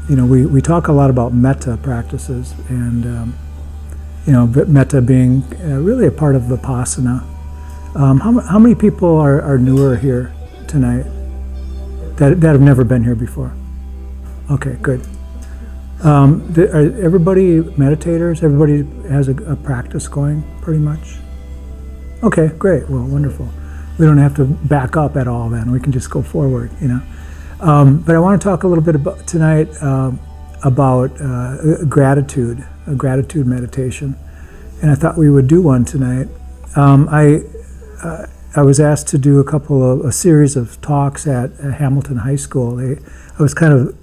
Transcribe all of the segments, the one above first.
we talk a lot about metta practices, and metta being really a part of Vipassana. How many people are newer here tonight that have never been here before? Okay, good. Are everybody meditators? Everybody has a practice going, pretty much? Okay, great. Well, wonderful. We don't have to back up at all then. We can just go forward, But I want to talk a little bit about tonight about gratitude, a gratitude meditation. And I thought we would do one tonight. I was asked to do a series of talks at Hamilton High School. I was kind of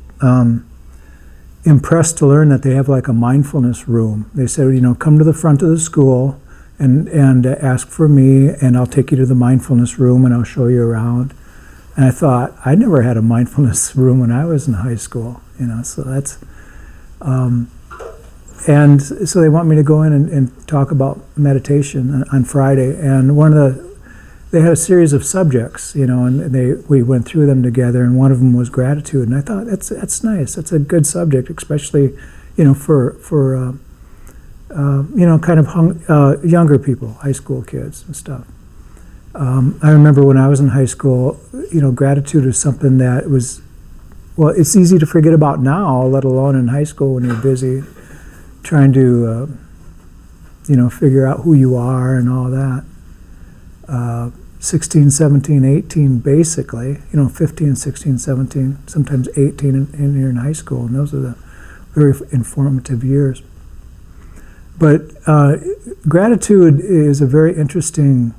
impressed to learn that they have like a mindfulness room. They said, come to the front of the school and ask for me, and I'll take you to the mindfulness room and I'll show you around. And I thought, I never had a mindfulness room when I was in high school, so that's, and so they want me to go in and talk about meditation on Friday. And they had a series of subjects, and we went through them together, and one of them was gratitude. And I thought, that's nice. That's a good subject, especially, for kind of younger people, high school kids and stuff. I remember when I was in high school, gratitude was something that it's easy to forget about now, let alone in high school when you're busy trying to, figure out who you are and all that. 16, 17, 18, basically, 15, 16, 17, sometimes 18 and you're in high school, and those are the very informative years. But gratitude is a very interesting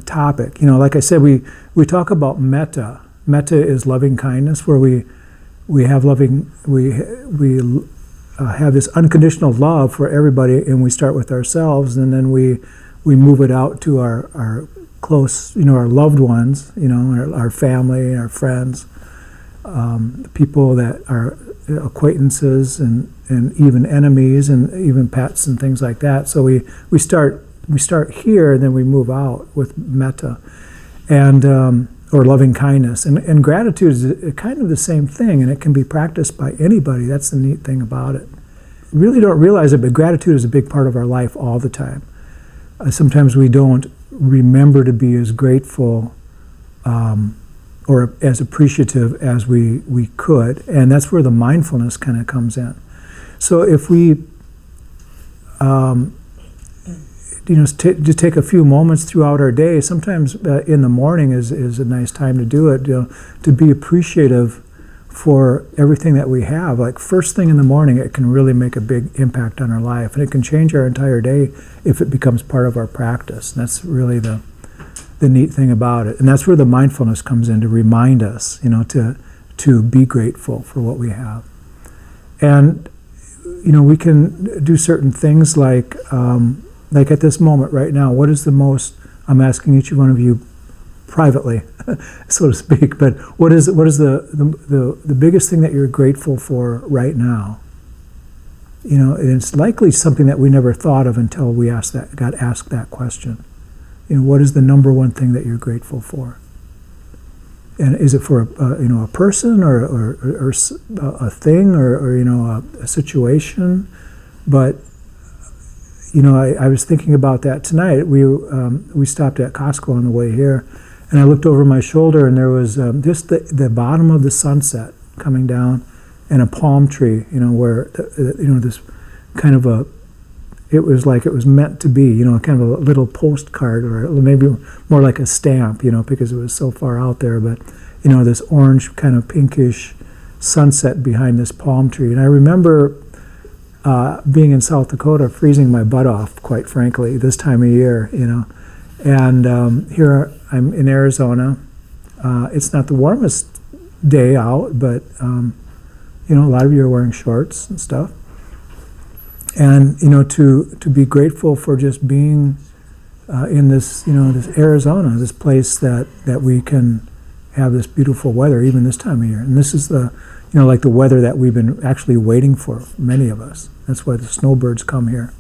topic. Like I said, we talk about metta. Metta is loving kindness, where we have have this unconditional love for everybody, and we start with ourselves, and then we move it out to our close, our loved ones, our family, our friends, people that are acquaintances and even enemies and even pets and things like that. So we start here, and then we move out with metta and or loving kindness. And gratitude is kind of the same thing, and it can be practiced by anybody. That's the neat thing about it. We really don't realize it, but gratitude is a big part of our life all the time. Sometimes we don't remember to be as grateful or as appreciative as we could, and that's where the mindfulness kind of comes in. So if we just take a few moments throughout our day, sometimes in the morning is a nice time to do it, to be appreciative for everything that we have. Like first thing in the morning, it can really make a big impact on our life, and it can change our entire day if it becomes part of our practice. And that's really the neat thing about it. And that's where the mindfulness comes in, to remind us, to be grateful for what we have. And, we can do certain things like at this moment right now, what is the most, I'm asking each one of you privately, so to speak, but what is the biggest thing that you're grateful for right now? And it's likely something that we never thought of until we got asked that question. What is the number one thing that you're grateful for? And is it for a person or a thing or a situation? But I was thinking about that tonight. We stopped at Costco on the way here, and I looked over my shoulder, and there was just the bottom of the sunset coming down, and a palm tree. Where this kind of it was like it was meant to be. Kind of a little postcard, or maybe more like a stamp. Because it was so far out there. But this orange kind of pinkish sunset behind this palm tree, and I remember being in South Dakota, freezing my butt off, quite frankly, this time of year, And here I'm in Arizona. It's not the warmest day out, but a lot of you are wearing shorts and stuff. And to be grateful for just being in this this Arizona, this place that we can have this beautiful weather even this time of year. And this is the like the weather that we've been actually waiting for, many of us. That's why the snowbirds come here.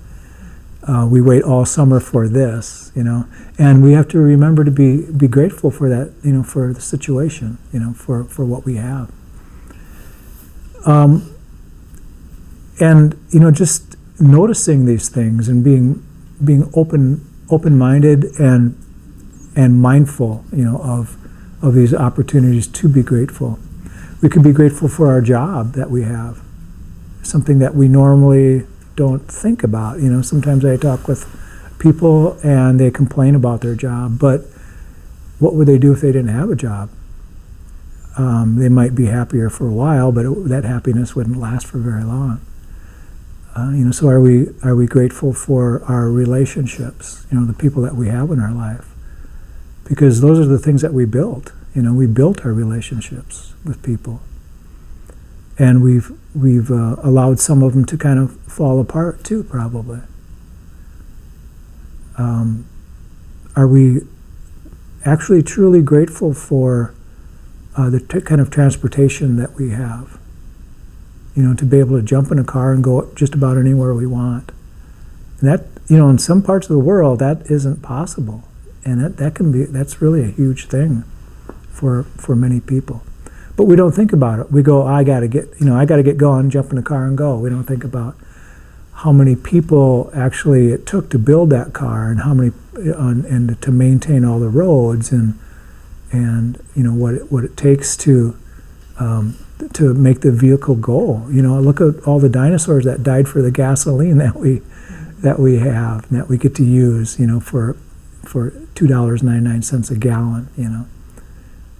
We wait all summer for this, and we have to remember to be grateful for that, for the situation, for what we have. And just noticing these things and being open-minded and mindful, of these opportunities to be grateful. We could be grateful for our job that we have, something that we normally don't think about. Sometimes I talk with people and they complain about their job, but what would they do if they didn't have a job? They might be happier for a while, but that happiness wouldn't last for very long. So are we grateful for our relationships? The people that we have in our life, because those are the things that we built. We built our relationships with people, and we've allowed some of them to kind of fall apart too, probably. Are we actually truly grateful for the kind of transportation that we have? To be able to jump in a car and go just about anywhere we want. And that, in some parts of the world, that isn't possible. And that's really a huge thing for many people. But we don't think about it. We go, I got to get going, jump in a car and go. We don't think about how many people actually it took to build that car, and how many, and to maintain all the roads, and what it takes to make the vehicle go. Look at all the dinosaurs that died for the gasoline that we have, and that we get to use, for $2.99 a gallon.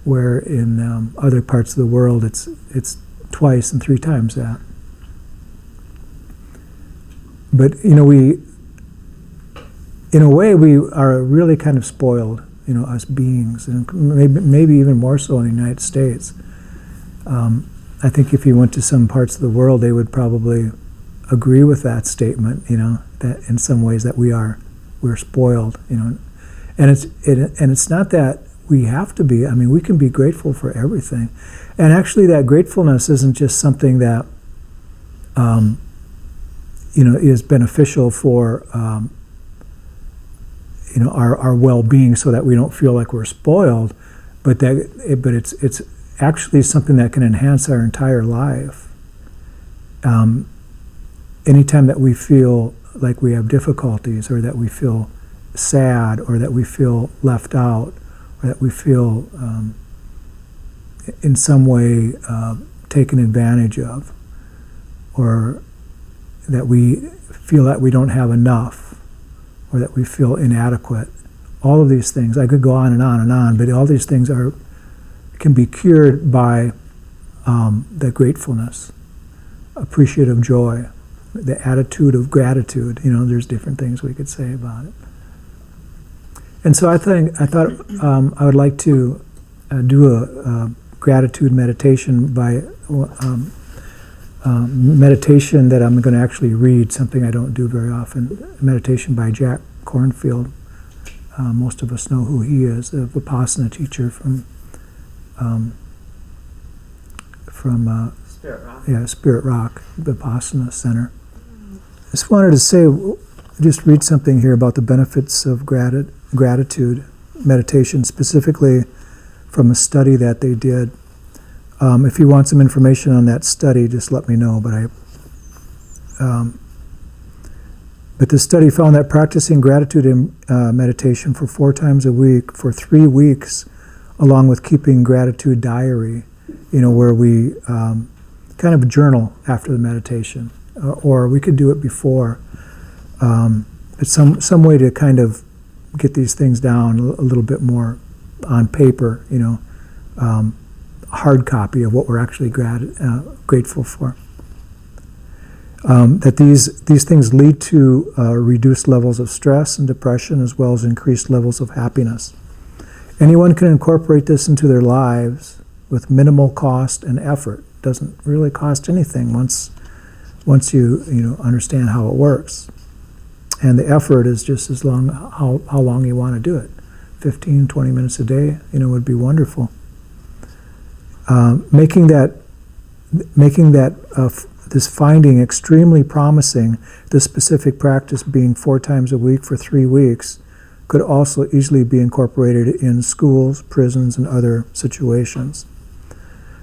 Where in other parts of the world it's twice and three times that. But we, in a way, we are really kind of spoiled, us beings, and maybe even more so in the United States. I think if you went to some parts of the world, they would probably agree with that statement. That in some ways that we're spoiled. And it's not that we have to be. I mean, we can be grateful for everything, and actually, that gratefulness isn't just something that is beneficial for our well-being, so that we don't feel like we're spoiled, but it's actually something that can enhance our entire life. Anytime that we feel like we have difficulties, or that we feel sad, or that we feel left out, or that we feel in some way taken advantage of, or that we feel that we don't have enough, or that we feel inadequate, all of these things, I could go on and on and on, but all these things can be cured by the gratefulness, appreciative joy, the attitude of gratitude. There's different things we could say about it. And so I thought I would like to do a gratitude meditation by meditation that I'm going to actually read, something I don't do very often. Meditation by Jack Kornfield. Most of us know who he is, a Vipassana teacher from Spirit Rock. Yeah, Spirit Rock Vipassana Center. I just wanted to just read something here about the benefits of gratitude meditation, specifically from a study that they did. If you want some information on that study, just let me know. But the study found that practicing gratitude in meditation for 4 times a week for 3 weeks, along with keeping gratitude diary, where we kind of journal after the meditation, or we could do it before. But some way to kind of get these things down a little bit more on paper, hard copy of what we're actually grateful for. That these things lead to reduced levels of stress and depression, as well as increased levels of happiness. Anyone can incorporate this into their lives with minimal cost and effort. Doesn't really cost anything once you understand how it works. And the effort is just as long how long you want to do it. 15, 20 minutes a day, would be wonderful. Making this finding extremely promising, this specific practice being 4 times a week for 3 weeks, could also easily be incorporated in schools, prisons, and other situations.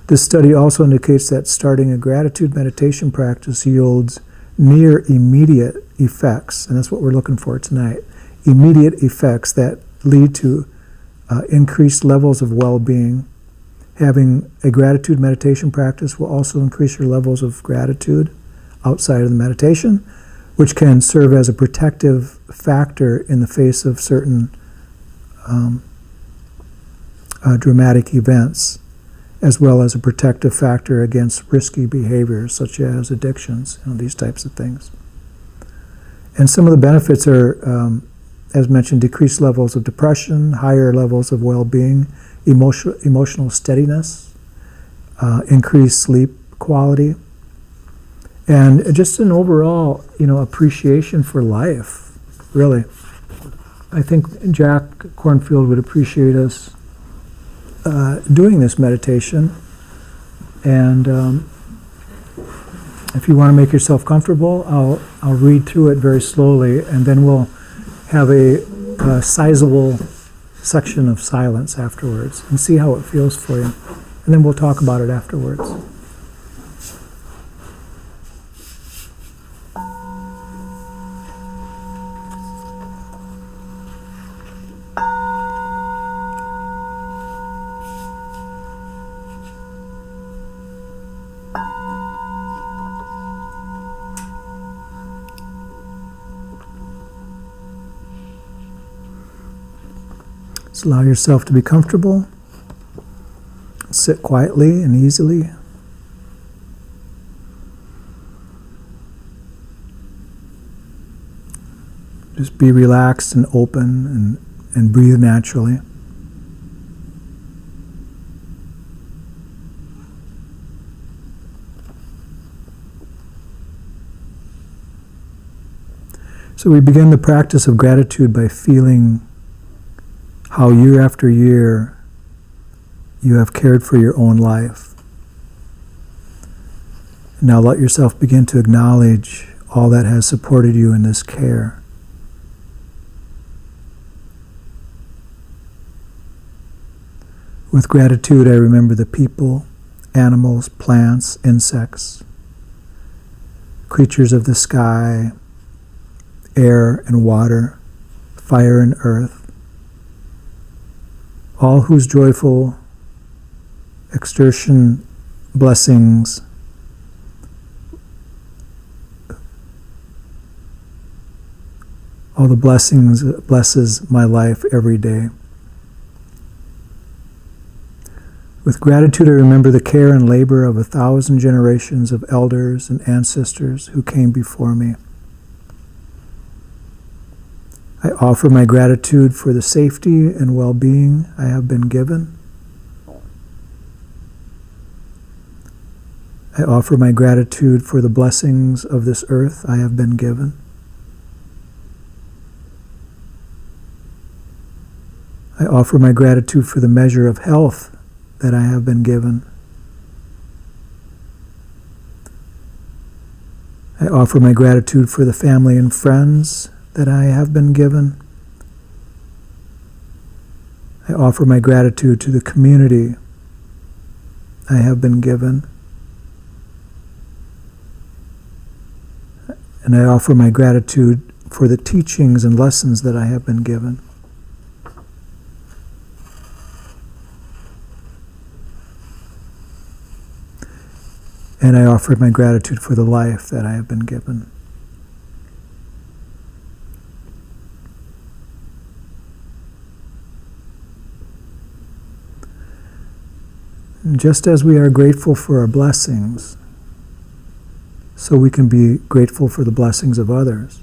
This study also indicates that starting a gratitude meditation practice yields near immediate effects, and that's what we're looking for tonight. Immediate effects that lead to increased levels of well-being. Having a gratitude meditation practice will also increase your levels of gratitude outside of the meditation, which can serve as a protective factor in the face of certain dramatic events, as well as a protective factor against risky behaviors such as addictions, these types of things. And some of the benefits are, as mentioned, decreased levels of depression, higher levels of well-being, emotional steadiness, increased sleep quality, and just an overall, appreciation for life, really. I think Jack Kornfield would appreciate us doing this meditation. And if you want to make yourself comfortable, I'll read through it very slowly, and then we'll have a sizable section of silence afterwards and see how it feels for you. And then we'll talk about it afterwards. Just allow yourself to be comfortable. Sit quietly and easily. Just be relaxed and open and breathe naturally. So we begin the practice of gratitude by feeling how year after year you have cared for your own life. Now let yourself begin to acknowledge all that has supported you in this care. With gratitude, I remember the people, animals, plants, insects, creatures of the sky, air and water, fire and earth, all whose joyful exertion blessings all the blessings blesses my life every day. With gratitude, I remember the care and labor of 1,000 generations of elders and ancestors who came before me. I offer my gratitude for the safety and well-being I have been given. I offer my gratitude for the blessings of this earth I have been given. I offer my gratitude for the measure of health that I have been given. I offer my gratitude for the family and friends that I have been given. I offer my gratitude to the community I have been given. And I offer my gratitude for the teachings and lessons that I have been given. And I offer my gratitude for the life that I have been given. And just as we are grateful for our blessings, so we can be grateful for the blessings of others.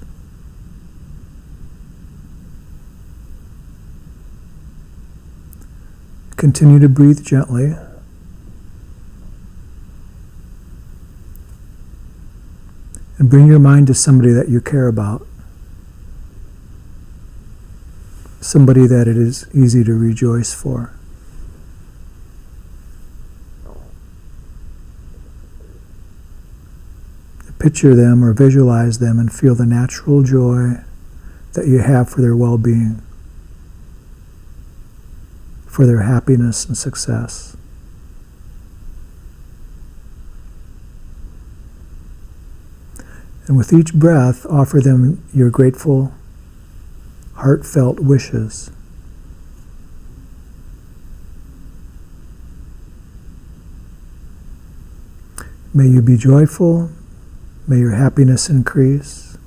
Continue to breathe gently. And bring your mind to somebody that you care about. Somebody that it is easy to rejoice for. Picture them or visualize them and feel the natural joy that you have for their well-being, for their happiness and success. And with each breath, offer them your grateful, heartfelt wishes. May you be joyful. May your happiness increase.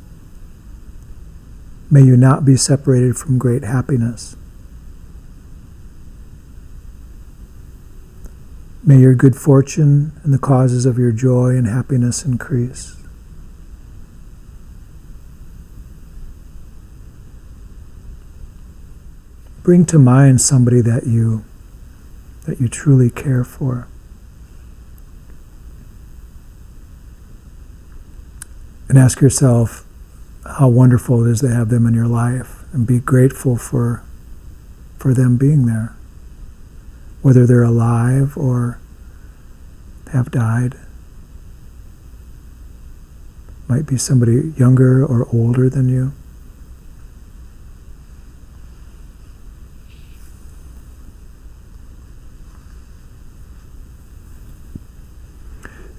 May you not be separated from great happiness. May your good fortune and the causes of your joy and happiness increase. Bring to mind somebody that you truly care for. And ask yourself how wonderful it is to have them in your life, and be grateful for them being there, whether they're alive or have died. Might be somebody younger or older than you.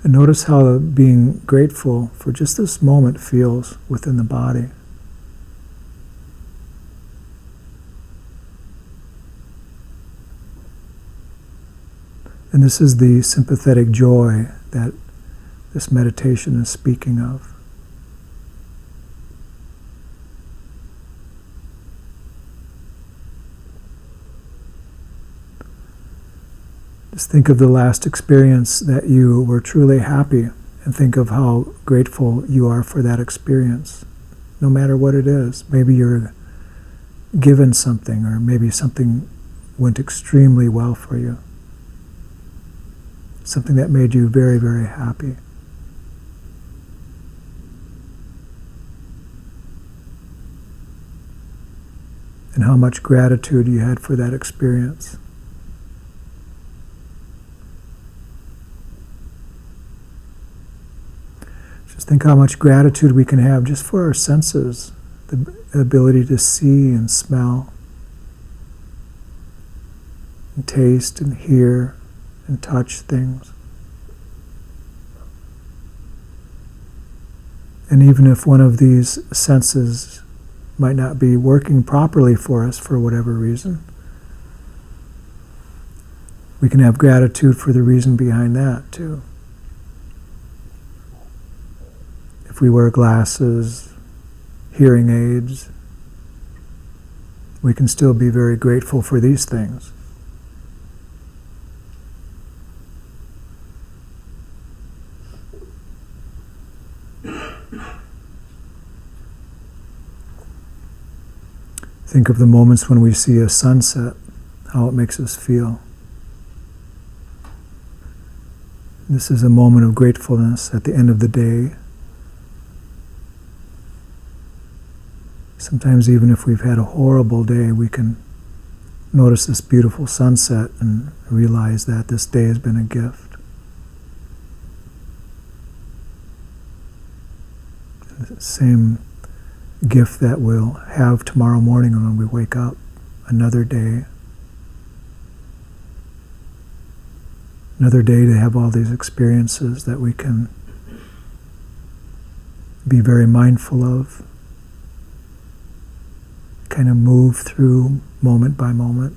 And notice how being grateful for just this moment feels within the body. And this is the sympathetic joy that this meditation is speaking of. Just think of the last experience that you were truly happy, and think of how grateful you are for that experience, no matter what it is. Maybe you're given something, or maybe something went extremely well for you. Something that made you very, very happy. And how much gratitude you had for that experience. Just think how much gratitude we can have just for our senses, the ability to see and smell, and taste and hear and touch things. And even if one of these senses might not be working properly for us for whatever reason, we can have gratitude for the reason behind that too. If we wear glasses, hearing aids, we can still be very grateful for these things. Think of the moments when we see a sunset, how it makes us feel. This is a moment of gratefulness at the end of the day. Sometimes even if we've had a horrible day, we can notice this beautiful sunset and realize that this day has been a gift. The same gift that we'll have tomorrow morning when we wake up, another day. Another day to have all these experiences that we can be very mindful of, kind of move through moment by moment.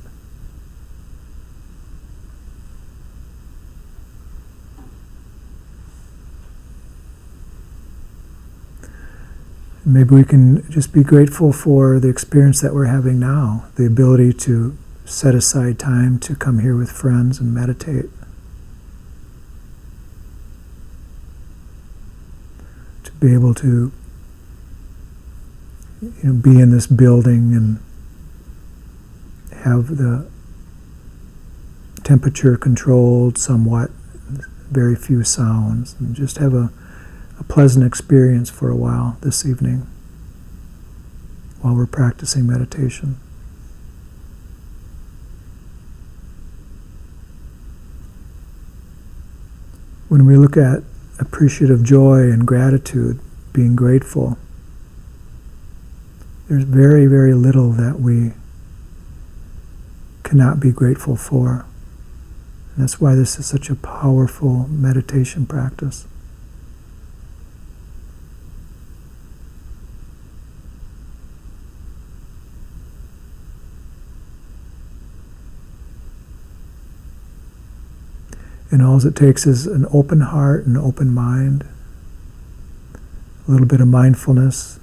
Maybe we can just be grateful for the experience that we're having now, the ability to set aside time to come here with friends and meditate. To be able to be in this building and have the temperature controlled somewhat, very few sounds, and just have a pleasant experience for a while this evening while we're practicing meditation. When we look at appreciative joy and gratitude, being grateful, there's very, very little that we cannot be grateful for. And that's why this is such a powerful meditation practice. And all it takes is an open heart and open mind, a little bit of mindfulness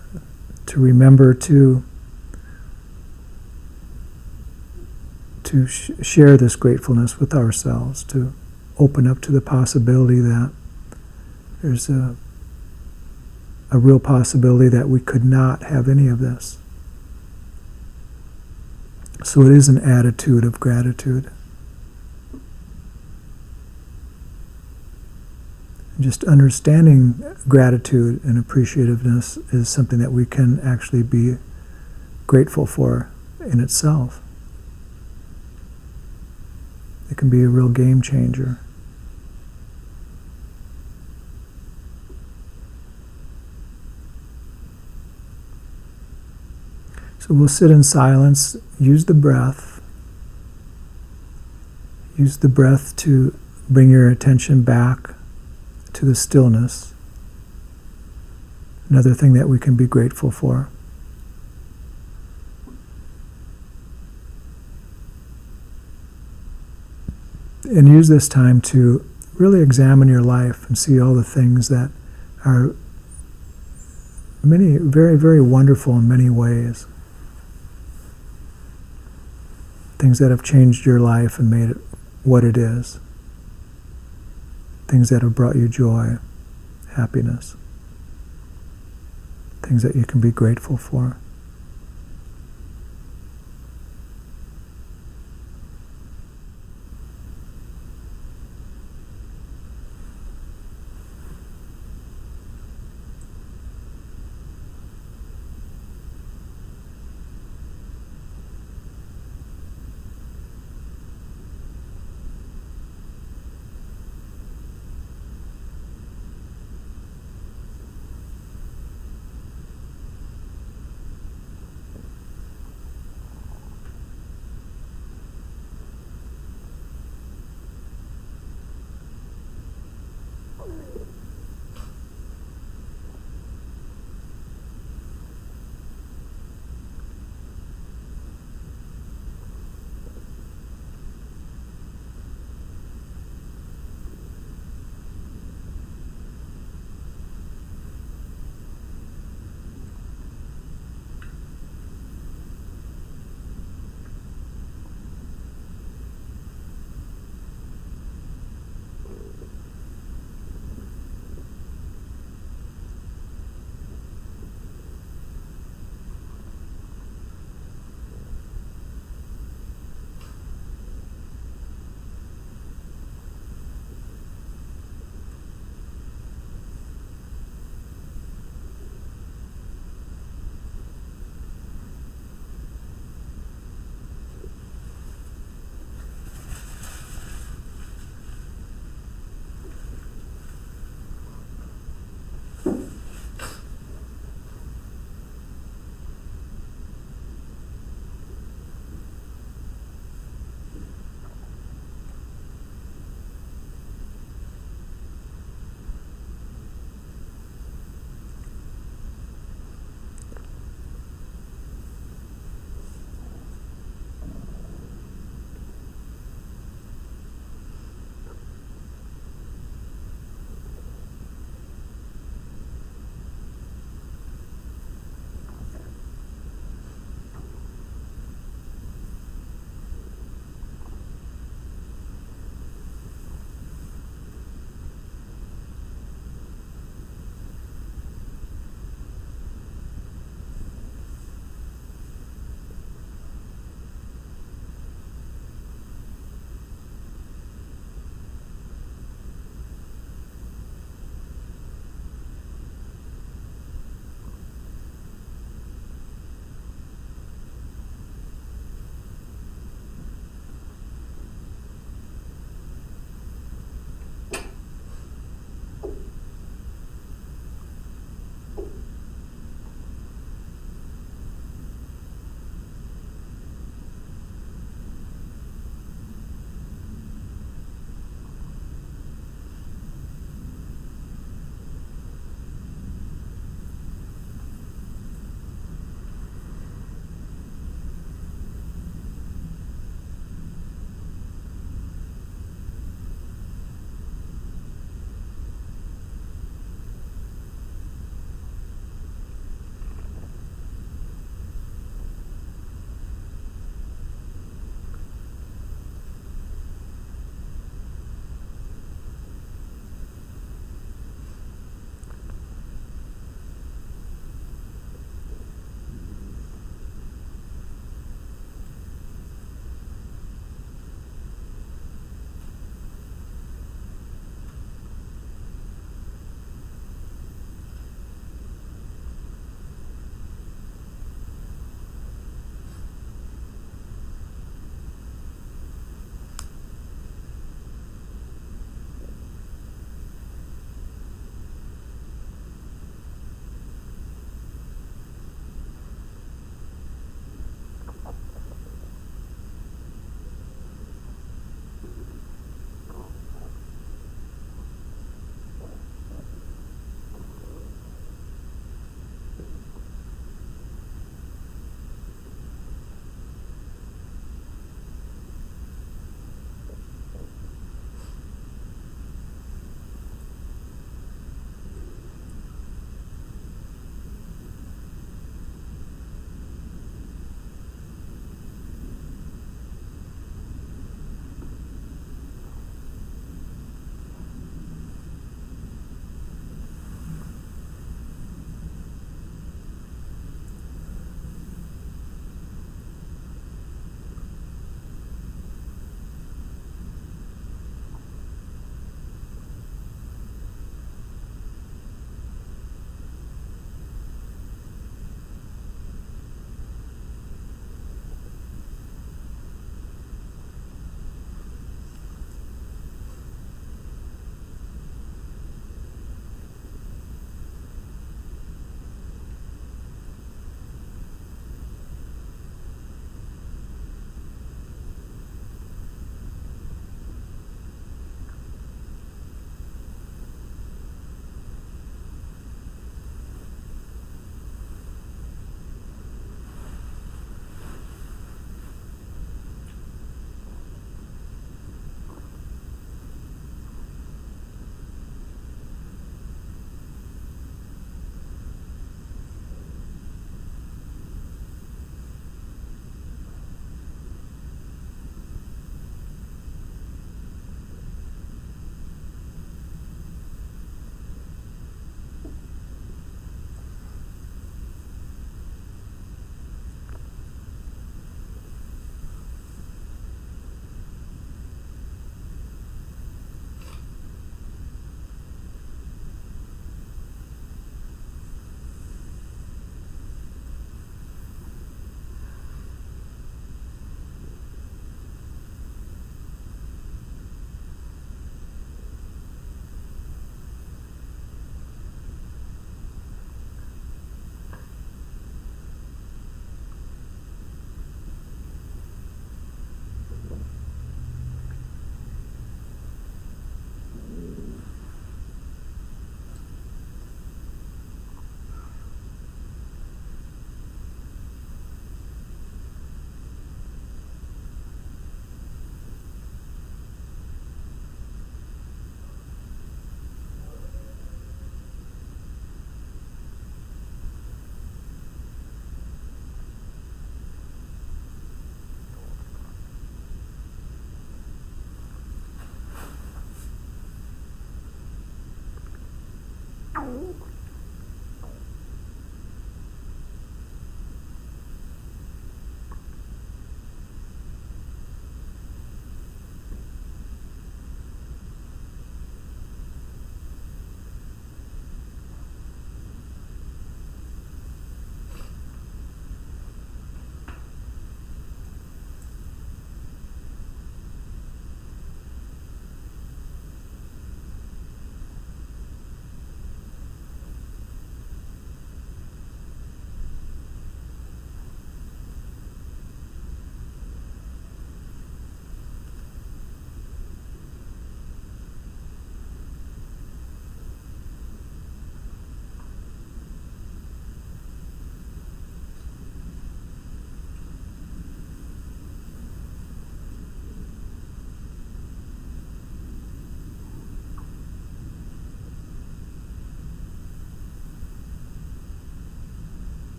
to remember to share this gratefulness with ourselves, to open up to the possibility that there's a real possibility that we could not have any of this. So it is an attitude of gratitude. Just understanding gratitude and appreciativeness is something that we can actually be grateful for in itself. It can be a real game changer. So we'll sit in silence, use the breath. Use the breath to bring your attention back to the stillness. Another thing that we can be grateful for. And use this time to really examine your life and see all the things that are very, very wonderful in many ways. Things that have changed your life and made it what it is. Things that have brought you joy, happiness. Things that you can be grateful for.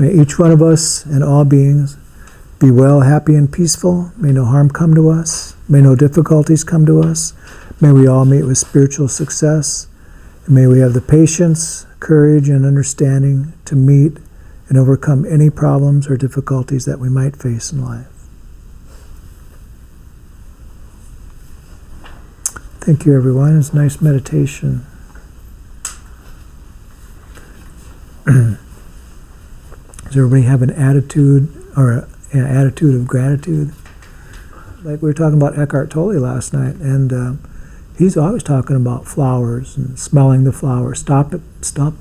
May each one of us and all beings be well, happy, and peaceful. May no harm come to us. May no difficulties come to us. May we all meet with spiritual success. And may we have the patience, courage, and understanding to meet and overcome any problems or difficulties that we might face in life. Thank you, everyone. It's a nice meditation. Does everybody have an attitude or an attitude of gratitude? Like we were talking about Eckhart Tolle last night, and he's always talking about flowers and smelling the flowers. Stop,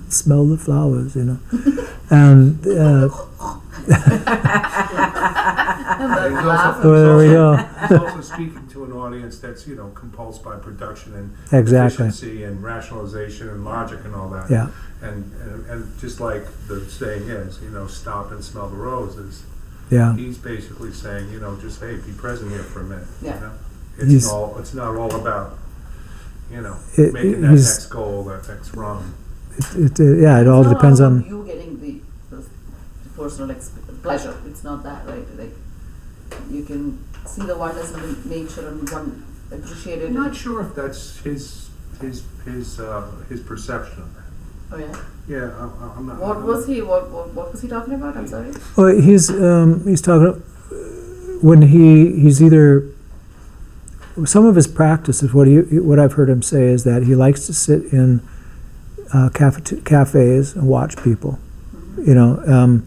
smell the flowers, you know. And there we go. He's also speaking to an audience that's, compulsed by production and Exactly. efficiency and rationalization and logic and all that. Yeah. And just like the saying is, stop and smell the roses. Yeah. He's basically saying, just hey, be present here for a minute. Yeah. It's not all about, making that next goal, that next run. It all depends on you getting the personal pleasure. It's not that, right? Like you can see the oneness in the nature and appreciate it. I'm not sure if that's his perception of that. Oh yeah. Yeah, I'm not. What was he talking about? I'm sorry. Well, he's talking when he's either some of his practices. What I've heard him say is that he likes to sit in cafes and watch people, from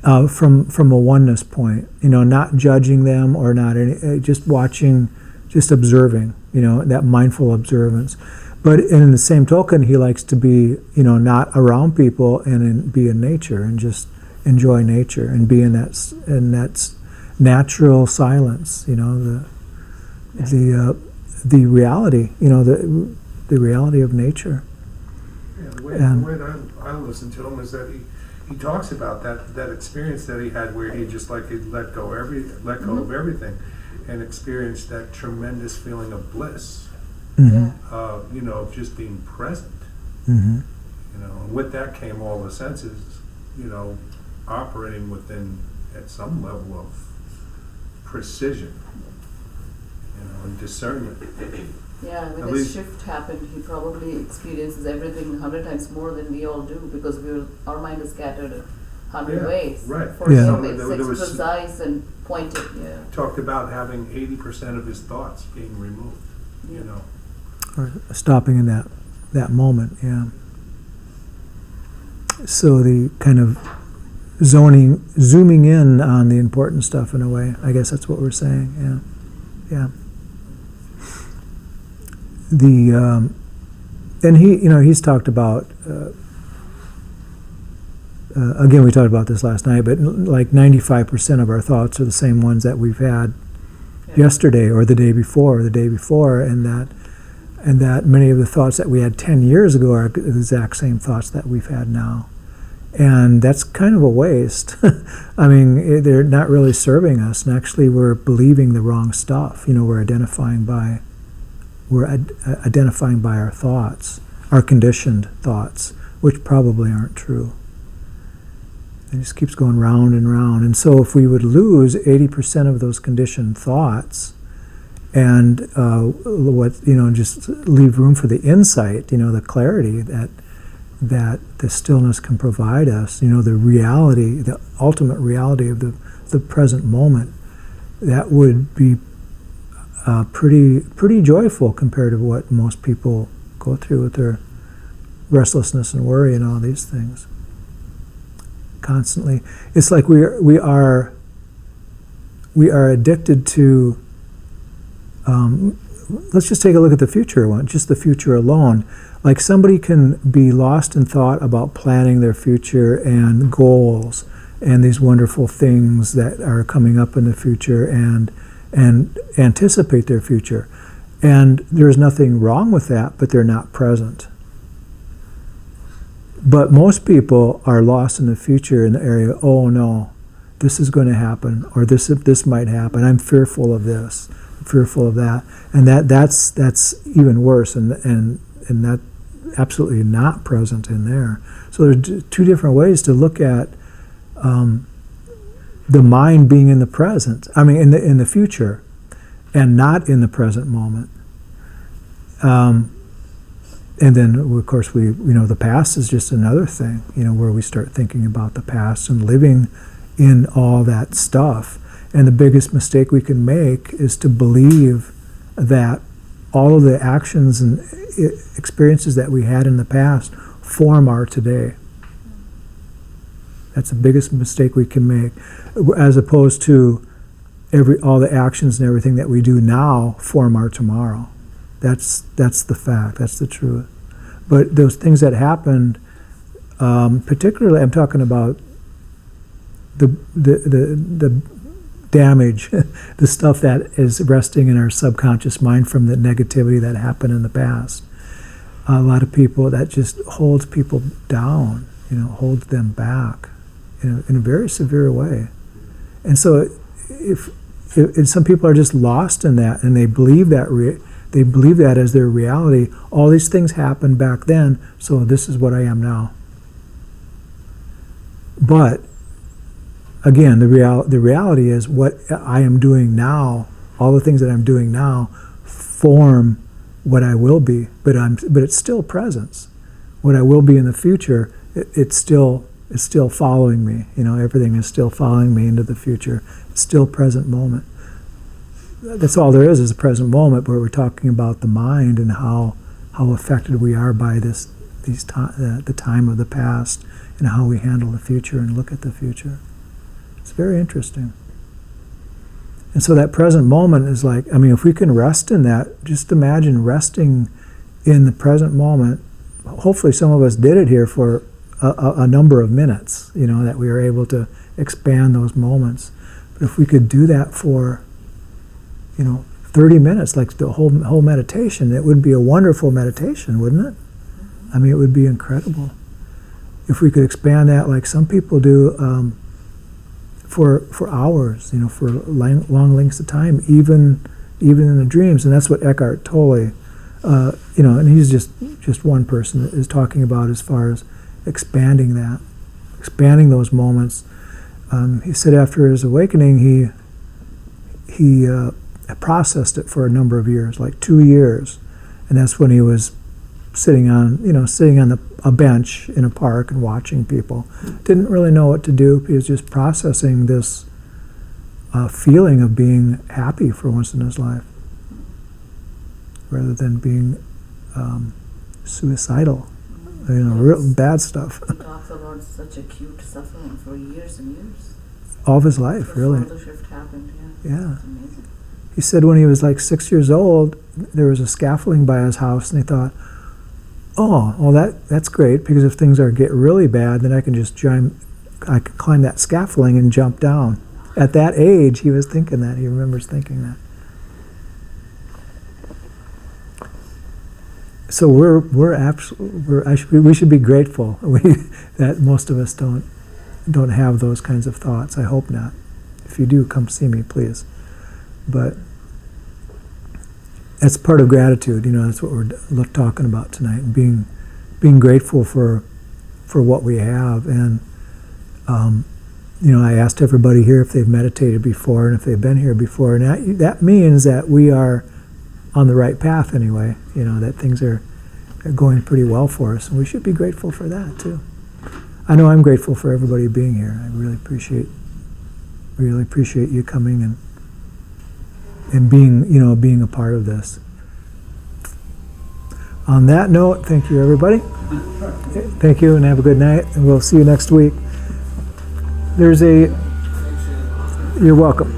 a oneness point. Not judging them or not just watching, just observing. That mindful observance. But in the same token, he likes to be, not around people and be in nature and just enjoy nature and be in that natural silence. The reality, the reality of nature. Yeah, the way I listen to him is that he talks about that experience that he had where he just like he let go of everything, and experienced that tremendous feeling of bliss. Mm-hmm. Of just being present. Mm-hmm. And with that came all the senses, operating within at some level of precision, and discernment. Yeah, when this shift happened, he probably experiences everything 100 times more than we all do because our mind is scattered 100 ways. Right. For Yeah. him, it's precise and pointed. Yeah. Talked about having 80% of his thoughts being removed. Yeah. Or stopping in that moment, yeah. So the kind of zooming in on the important stuff in a way. I guess that's what we're saying. Yeah. And he's talked about. Again, we talked about this last night, but like 95% of our thoughts are the same ones that we've had yesterday or the day before, and that many of the thoughts that we had 10 years ago are the exact same thoughts that we've had now. And that's kind of a waste. I mean, they're not really serving us, and actually we're believing the wrong stuff. We're identifying by our thoughts, our conditioned thoughts, which probably aren't true. It just keeps going round and round. And so if we would lose 80% of those conditioned thoughts, and just leave room for the insight, the clarity that the stillness can provide us, the reality, the ultimate reality of the present moment, that would be pretty joyful compared to what most people go through with their restlessness and worry and all these things. Constantly, it's like we are addicted to. Let's just take a look at the future one, just the future alone. Like somebody can be lost in thought about planning their future and goals and these wonderful things that are coming up in the future and anticipate their future. And there's nothing wrong with that, but they're not present. But most people are lost in the future in the area, oh no, this is going to happen, or this might happen. I'm fearful of this. Fearful of that, and that's even worse, and that absolutely not present in there. So there's two different ways to look at the mind being in the present. I mean, in the future, and not in the present moment. And then, of course, the past is just another thing, where we start thinking about the past and living in all that stuff. And the biggest mistake we can make is to believe that all of the actions and experiences that we had in the past form our today. That's the biggest mistake we can make, as opposed to all the actions and everything that we do now form our tomorrow. That's the fact. That's the truth. But those things that happened, particularly, I'm talking about the damage, the stuff that is resting in our subconscious mind from the negativity that happened in the past. A lot of people, that just holds people down, holds them back in a very severe way. And so if some people are just lost in that, and they believe that they believe that as their reality. All these things happened back then, so this is what I am now. But again, the reality is what I am doing now. All the things that I'm doing now form what I will be, but it's still presence. What I will be in the future, it's still following me. Everything is still following me into the future. It's still present moment. That's all there is a present moment, where we're talking about the mind and how affected we are by the time of the past, and how we handle the future and look at the future. It's very interesting. And so that present moment is like, if we can rest in that, just imagine resting in the present moment. Hopefully some of us did it here for a number of minutes, that we were able to expand those moments. But if we could do that for 30 minutes, like the whole meditation, it would be a wonderful meditation, wouldn't it? It would be incredible. If we could expand that like some people do for hours, for long lengths of time, even in the dreams. And that's what Eckhart Tolle, and he's just one person, is talking about as far as expanding those moments. He said after his awakening, he processed it for a number of years, like 2 years, and that's when he was sitting on a bench in a park and watching people. Didn't really know what to do. He was just processing this feeling of being happy for once in his life, rather than being suicidal, real bad stuff. He talks about such acute suffering for years and years. All of his life, really. Before the shift happened, Yeah. It's amazing. He said when he was like 6 years old, there was a scaffolding by his house, and he thought, oh, well that's great, because if things get really bad, then I can climb that scaffolding and jump down. At that age, he was thinking that. He remembers thinking that. So we should be grateful that most of us don't have those kinds of thoughts. I hope not. If you do, come see me, please. But that's part of gratitude. That's what we're talking about tonight, and being grateful for what we have. And I asked everybody here if they've meditated before and if they've been here before, and that means that we are on the right path anyway. That things are going pretty well for us, and we should be grateful for that too. I know I'm grateful for everybody being here. I really appreciate you coming and being a part of this. On that note, thank you, everybody. Thank you, and have a good night, and we'll see you next week. You're welcome.